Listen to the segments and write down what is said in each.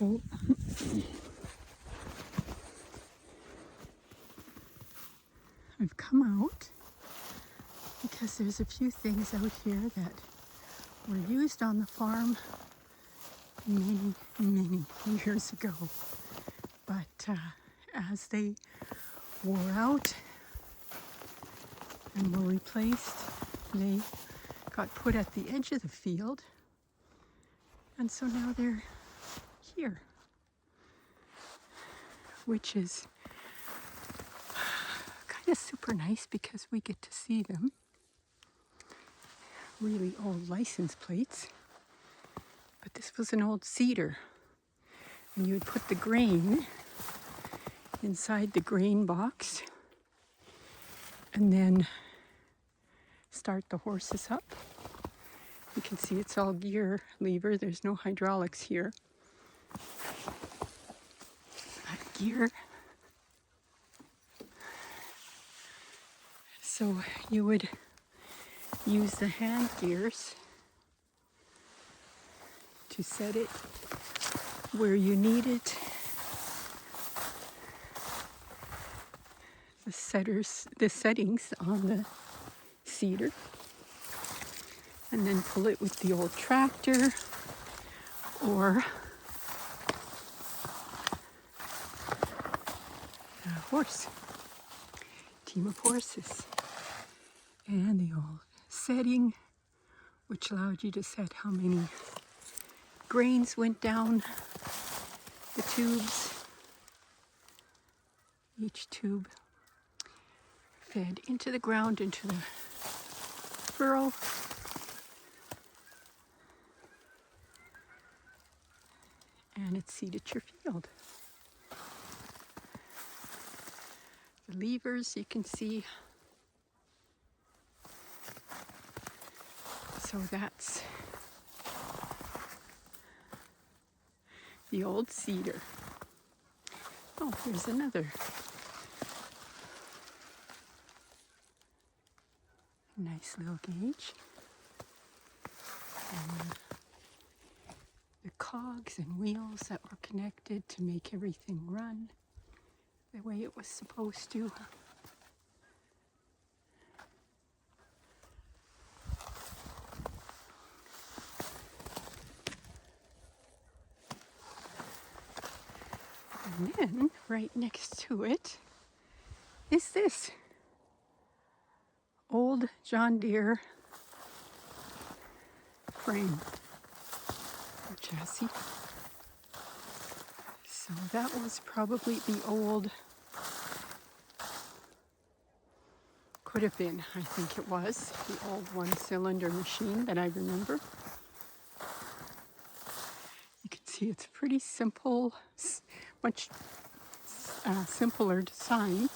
So I've come out because there's a few things out here that were used on the farm many, many years ago. But as they wore out and were replaced, they got put at the edge of the field. And so now they're here, which is kind of super nice because we get to see them. Really old license plates. But this was an old cedar. And you would put the grain inside the grain box and then start the horses up. You can see it's all gear lever. There's no hydraulics here. But gear. So you would use the hand gears to set it where you need it. The settings on the cedar. And then pull it with the old tractor or a horse, team of horses. And the old setting, which allowed you to set how many grains went down the tubes. Each tube fed into the ground, into the furrow. And it seeded your field. The levers you can see. So that's the old cedar. Oh, here's another. Nice little gauge. And the cogs and wheels that were connected to make everything run the way it was supposed to. And then right next to it is this old John Deere frame or chassis. So that was probably the old, could have been, I think it was, the old one-cylinder machine that I remember. You can see it's pretty simple, much simpler design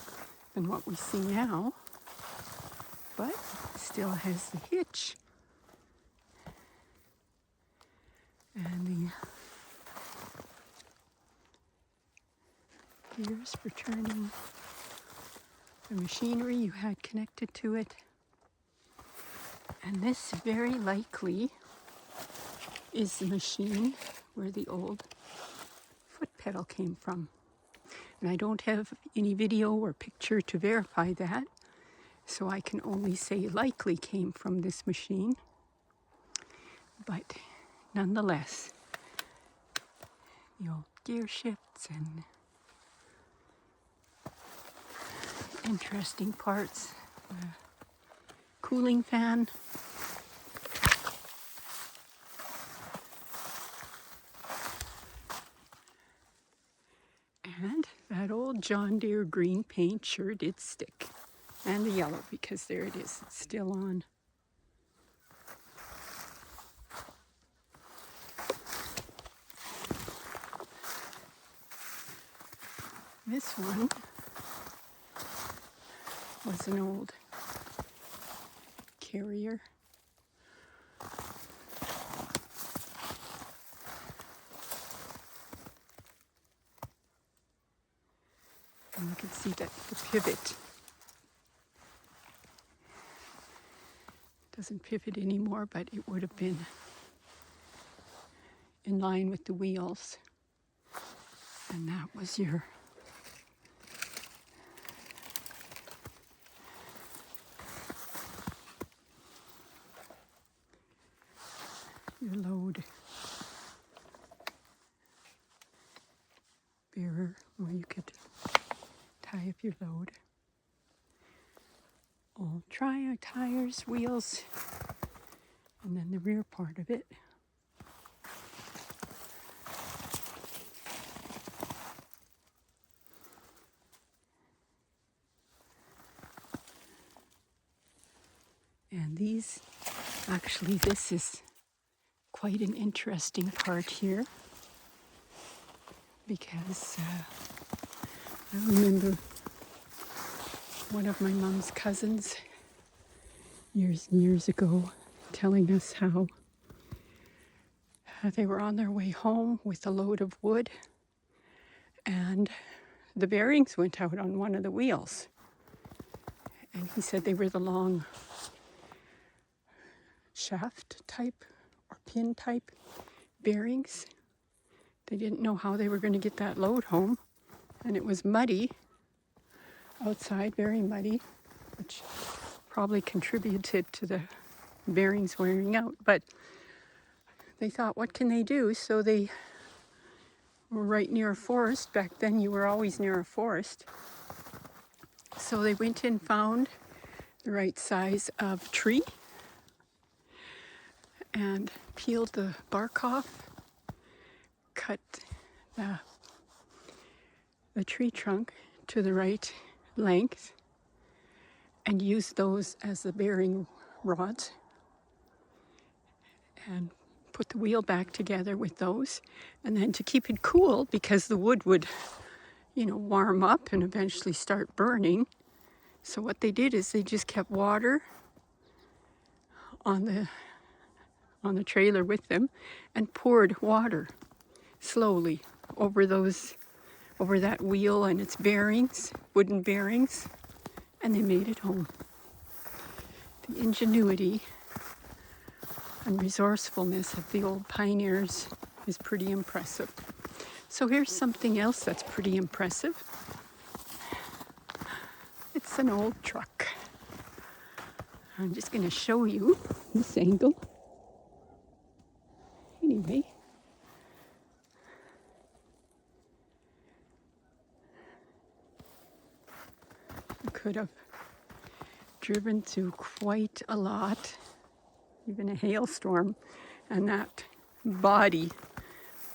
than what we see now, but it still has the hitch and the gears for turning the machinery you had connected to it. And this very likely is the machine where the old foot pedal came from. And I don't have any video or picture to verify that, so I can only say likely came from this machine. But nonetheless, the old gear shifts and interesting parts. Cooling fan. And that old John Deere green paint sure did stick. And the yellow, because there it is, it's still on. This one was an old carrier. And you can see that the pivot doesn't pivot anymore, but it would have been in line with the wheels. And that was your load bearer where you could tie up your load. Old tires, wheels, and then the rear part of it. And these, actually this is quite an interesting part here, because I remember one of my mom's cousins years and years ago telling us how they were on their way home with a load of wood and the bearings went out on one of the wheels. And he said they were the long shaft type or pin type bearings. They didn't know how they were going to get that load home, and it was muddy outside, very muddy, which probably contributed to the bearings wearing out. But they thought, what can they do? So they were right near a forest. Back then you were always near a forest. So they went and found the right size of tree and peeled the bark off, cut the tree trunk to the right length, and used those as the bearing rods, and put the wheel back together with those. And then to keep it cool, because the wood would, warm up and eventually start burning. So what they did is they just kept water on the trailer with them and poured water slowly over that wheel and its bearings, wooden bearings, and they made it home. The ingenuity and resourcefulness of the old pioneers is pretty impressive. So here's something else that's pretty impressive. It's an old truck. I'm just going to show you this angle. Anyway, I could have driven through quite a lot, even a hailstorm, and that body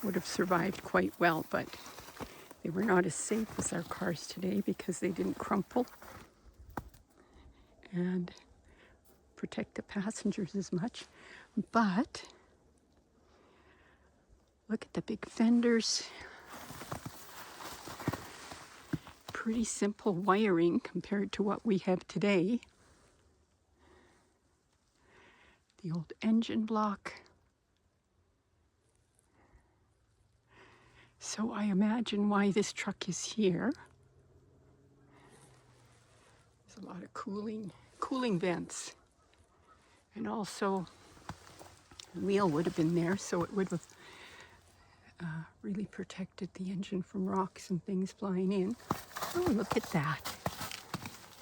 would have survived quite well, but they were not as safe as our cars today because they didn't crumple and protect the passengers as much. But look at the big fenders. Pretty simple wiring compared to what we have today. The old engine block. So I imagine why this truck is here. There's a lot of cooling vents. And also the wheel would have been there, so it would have really protected the engine from rocks and things flying in. Oh, look at that.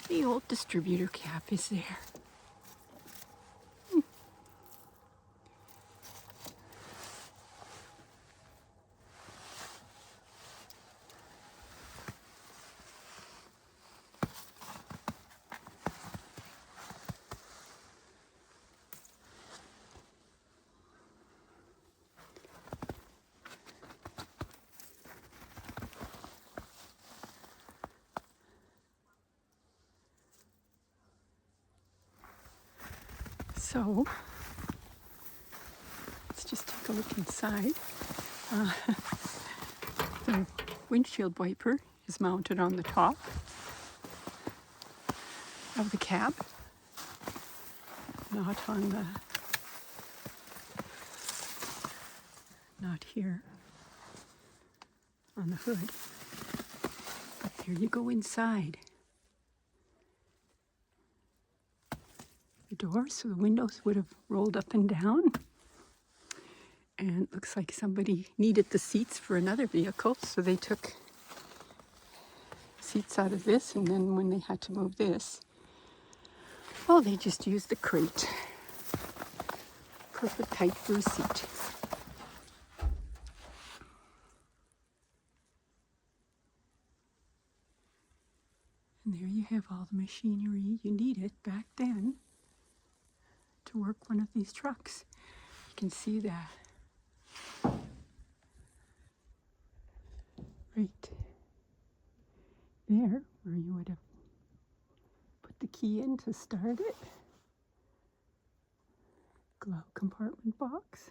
The old distributor cap is there. So, let's just take a look inside. The windshield wiper is mounted on the top of the cab, not here on the hood. But there you go inside. The door, so the windows would have rolled up and down. And it looks like somebody needed the seats for another vehicle, so they took seats out of this, and then when they had to move this, well, they just used the crate. Perfect height for a seat. And there you have all the machinery you needed back then to work one of these trucks. You can see that right there where you would have put the key in to start it. Glove compartment box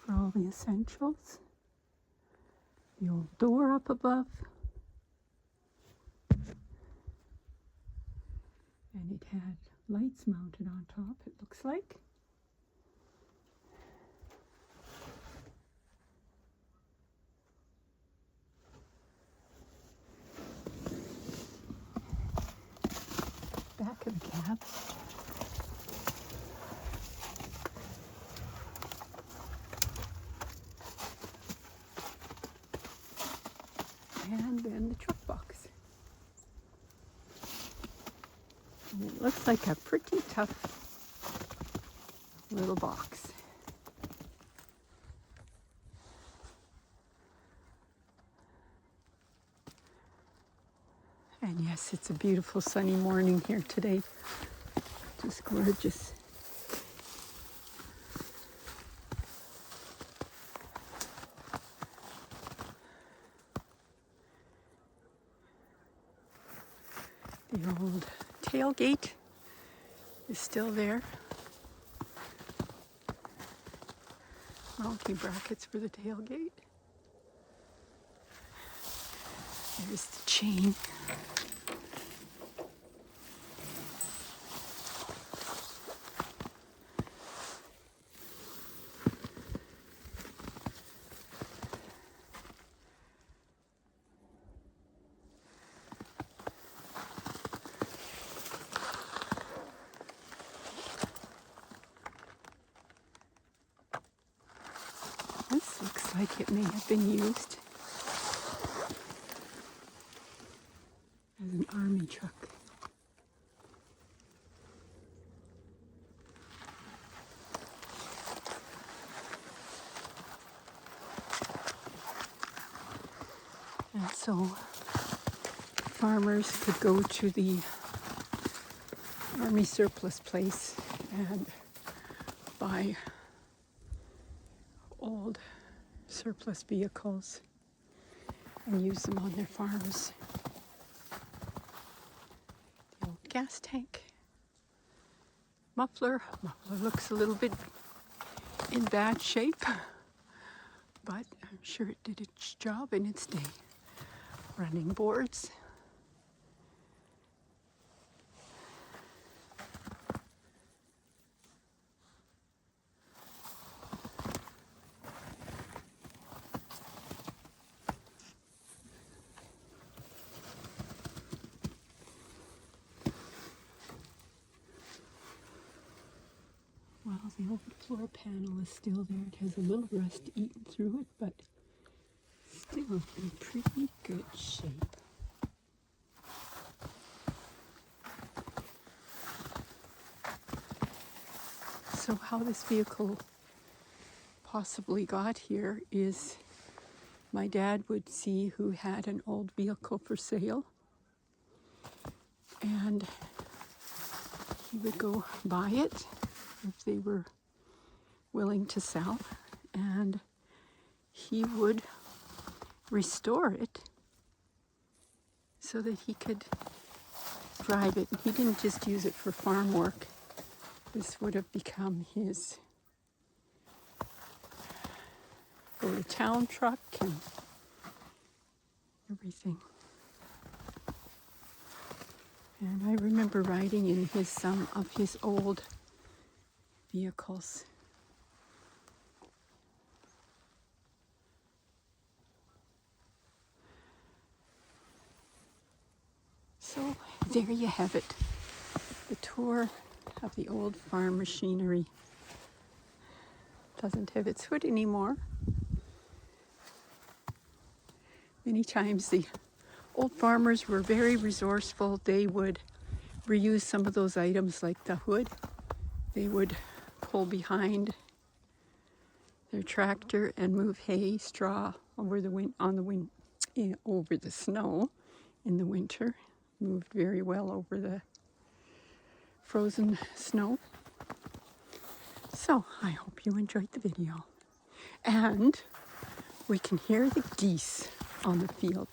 for all the essentials. The old door up above. And it had lights mounted on top, it looks like. Back of the cab. And then the truck box. And it looks like a pretty tough little box. And yes, it's a beautiful sunny morning here today. Just gorgeous. The old tailgate is still there. Mounting brackets for the tailgate. There's the chain. This looks like it may have been used as an army truck. And so farmers could go to the army surplus place and buy old surplus vehicles and use them on their farms. The old gas tank. Muffler looks a little bit in bad shape, but I'm sure it did its job in its day. Running boards. Well, the old floor panel is still there. It has a little rust eaten through it, but still in pretty good shape. So how this vehicle possibly got here is my dad would see who had an old vehicle for sale, and he would go buy it if they were willing to sell, and he would restore it so that he could drive it. He didn't just use it for farm work. This would have become his go-to-town truck and everything. And I remember riding in his some of his old vehicles. So there you have it, the tour of the old farm machinery. doesn't have its hood anymore. Many times the old farmers were very resourceful. They would reuse some of those items like the hood. They would pull behind their tractor and move hay, straw over over the snow in the winter. Moved very well over the frozen snow. So I hope you enjoyed the video. And we can hear the geese on the field.